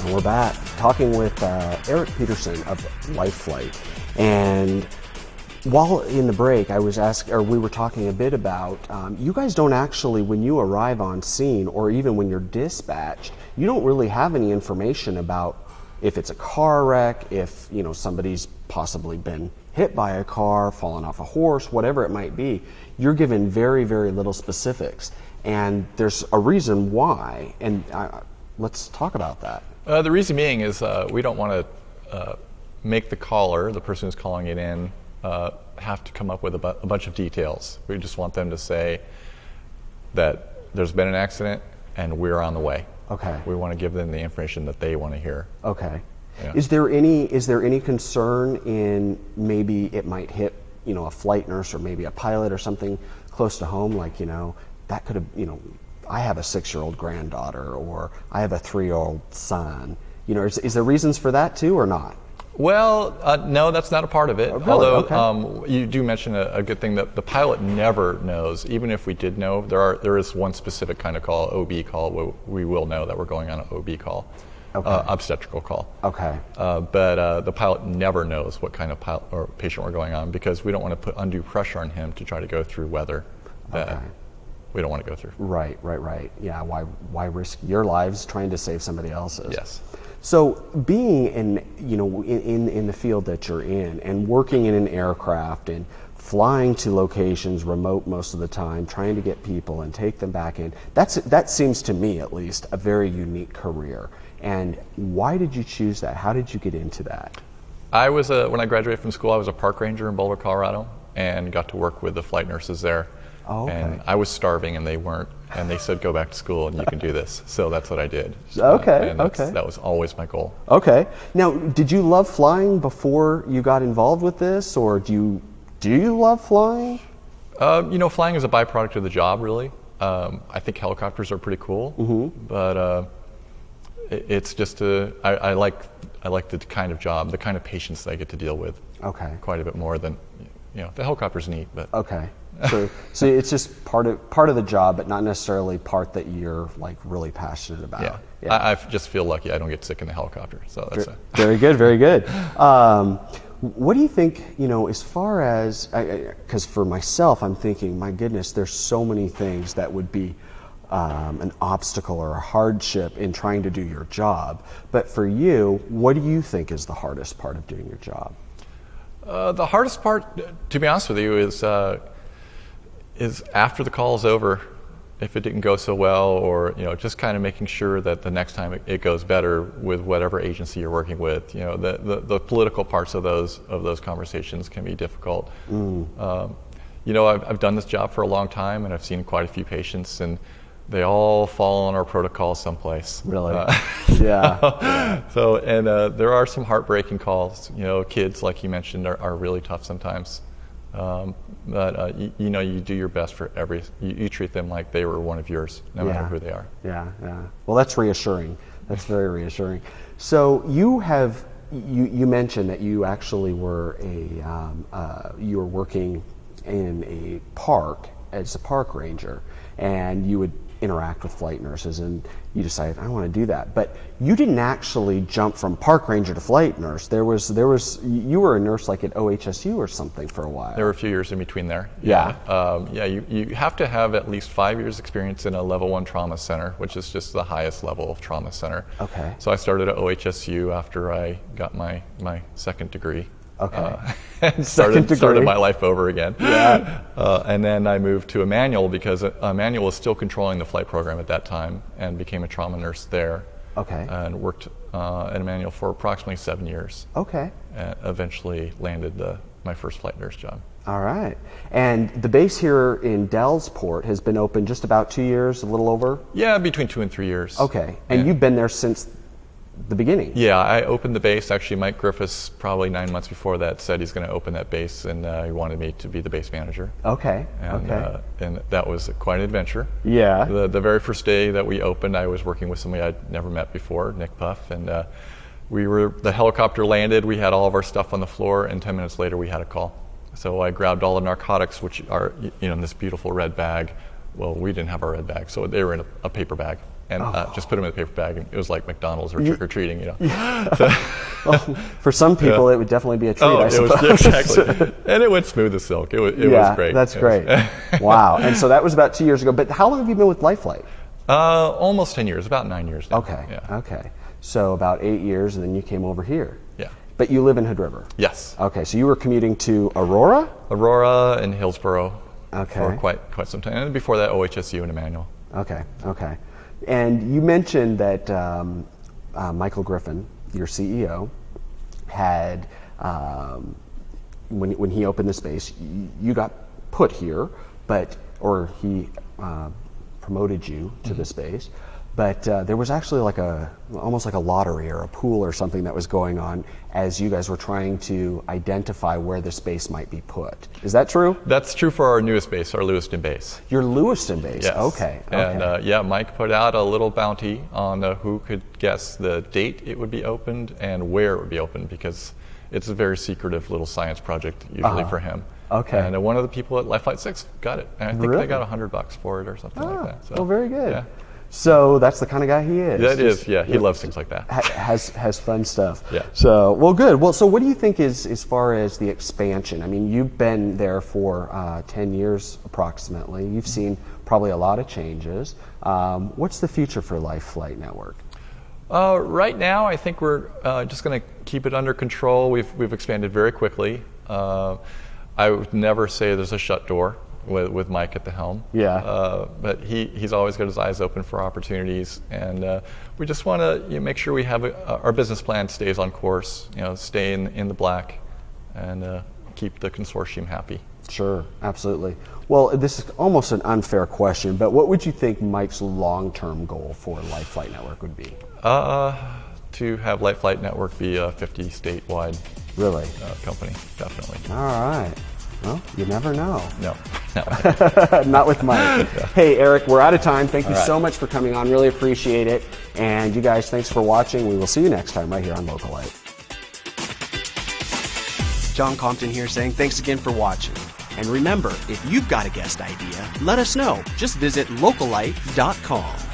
And we're back talking with Eric Peterson of Localite. And while in the break, we were talking a bit about you guys don't actually, when you arrive on scene or even when you're dispatched, you don't really have any information about if it's a car wreck, if somebody's possibly been hit by a car, fallen off a horse, whatever it might be. You're given very, very little specifics, and there's a reason why. And let's talk about that. The reason being is we don't want to make the caller, the person who's calling it in, have to come up with a bunch of details. We just want them to say that there's been an accident and we're on the way. Okay. We want to give them the information that they want to hear. Okay. Yeah. Is there any concern in maybe it might hit a flight nurse or maybe a pilot or something close to home, like that could have I have a 6-year-old granddaughter or I have a 3-year-old son. Is there reasons for that too or not? Well, no, that's not a part of it. Oh, really? Although Okay. you do mention a good thing, that the pilot never knows. Even if we did know, there is one specific kind of call, OB call, where we will know that we're going on an OB call, Okay. Obstetrical call. Okay. But the pilot never knows what kind of patient we're going on, because we don't want to put undue pressure on him to try to go through weather that we don't want to go through. Right. Yeah. Why risk your lives trying to save somebody else's? Yes. So being in the field that you're in and working in an aircraft and flying to locations remote most of the time, trying to get people and take them back in, that seems to me at least a very unique career. And why did you choose that? How did you get into that? I was when I graduated from school, I was a park ranger in Boulder, Colorado, and got to work with the flight nurses there. Oh, okay. And I was starving and they weren't, and they said, go back to school and you can do this. So that's what I did. Okay, and okay. That was always my goal. Okay. Now, did you love flying before you got involved with this, or do you love flying? Flying is a byproduct of the job, really. I think helicopters are pretty cool, but it's just I like the kind of job, the kind of patients that I get to deal with. Okay. Quite a bit more than, the helicopter's neat, but. Okay. So it's just part of the job, but not necessarily part that you're like really passionate about. Yeah. I just feel lucky I don't get sick in the helicopter. So that's very good, very good. What do you think? As far as because for myself, I'm thinking, my goodness, there's so many things that would be an obstacle or a hardship in trying to do your job. But for you, what do you think is the hardest part of doing your job? The hardest part, to be honest with you, is after the call is over, if it didn't go so well, or just kind of making sure that the next time it goes better with whatever agency you're working with. The political parts of those conversations can be difficult. I've done this job for a long time, and I've seen quite a few patients, and they all fall on our protocol someplace. Really? Yeah. So, and there are some heartbreaking calls. Kids, like you mentioned, are really tough sometimes. But you do your best for you treat them like they were one of yours, no matter who they are. Yeah. Well, that's reassuring. That's very reassuring. So you mentioned that you actually were you were working in a park as a park ranger, and you would interact with flight nurses, and you decided, I want to do that. But you didn't actually jump from park ranger to flight nurse. You were a nurse like at OHSU or something for a while. There were a few years in between there. Yeah. You have to have at least 5 years experience in a level 1 trauma center, which is just the highest level of trauma center. Okay. So I started at OHSU after I got my second degree. Okay. And started my life over again. Yeah. And then I moved to Emmanuel, because Emmanuel was still controlling the flight program at that time, and became a trauma nurse there. Okay. And worked at Emmanuel for approximately 7 years. Okay. And eventually landed my first flight nurse job. All right. And the base here in Dellsport has been open just about 2 years, a little over? Yeah, between 2 and 3 years. Okay. And you've been there since the beginning? Yeah, I opened the base. Actually, Mike Griffiths, probably 9 months before that, said he's going to open that base, and he wanted me to be the base manager. Okay. And that was quite an adventure. Yeah. The very first day that we opened, I was working with somebody I'd never met before, Nick Puff, and the helicopter landed, we had all of our stuff on the floor, and 10 minutes later we had a call. So I grabbed all the narcotics, which are in this beautiful red bag. Well, we didn't have our red bag, so they were in a paper bag. and just put them in a paper bag, and it was like McDonald's or trick or treating, you know. So, well, for some people, it would definitely be a treat. I suppose. Exactly, and it went smooth as silk. It was great. That's great. Wow. And so that was about 2 years ago. But how long have you been with Localite? Almost 10 years, about 9 years now. Okay. Yeah. Okay. So about 8 years, and then you came over here. Yeah. But you live in Hood River. Yes. Okay. So you were commuting to Aurora? Aurora and Hillsboro. Okay. For quite some time, and before that, OHSU and Emmanuel. Okay. Okay. And you mentioned that Michael Griffin, your CEO, had when he opened the space, you got put here, or he promoted you to the space. But there was actually almost like a lottery or a pool or something that was going on as you guys were trying to identify where the space might be put. Is that true? That's true for our newest base, our Lewiston base. Your Lewiston base, yes. Okay. And Mike put out a little bounty on who could guess the date it would be opened and where it would be opened, because it's a very secretive little science project usually for him. Okay. And one of the people at Lifelight 6 got it, and I think they got $100 for it or something like that. So, well, very good. Yeah. So that's the kind of guy he is. That is, yeah. He loves things like that. Has fun stuff. Yeah. So, well, good. Well, so what do you think is, as far as the expansion? I mean, you've been there for 10 years approximately. You've seen probably a lot of changes. What's the future for Lifelight Network? Right now, I think we're just going to keep it under control. We've expanded very quickly. I would never say there's a shut door with Mike at the helm. Yeah. But he's always got his eyes open for opportunities, and we just want to make sure we have our business plan stays on course. Stay in the black, and keep the consortium happy. Sure, absolutely. Well, this is almost an unfair question, but what would you think Mike's long-term goal for Lifelight Network would be? To have Lifelight Network be a 50 statewide company, definitely. All right. Well, you never know. No. Not with Mike. Yeah. Hey, Eric, we're out of time. Thank you so much for coming on. Really appreciate it. And you guys, thanks for watching. We will see you next time right here on Localite. John Compton here saying thanks again for watching. And remember, if you've got a guest idea, let us know. Just visit localite.com.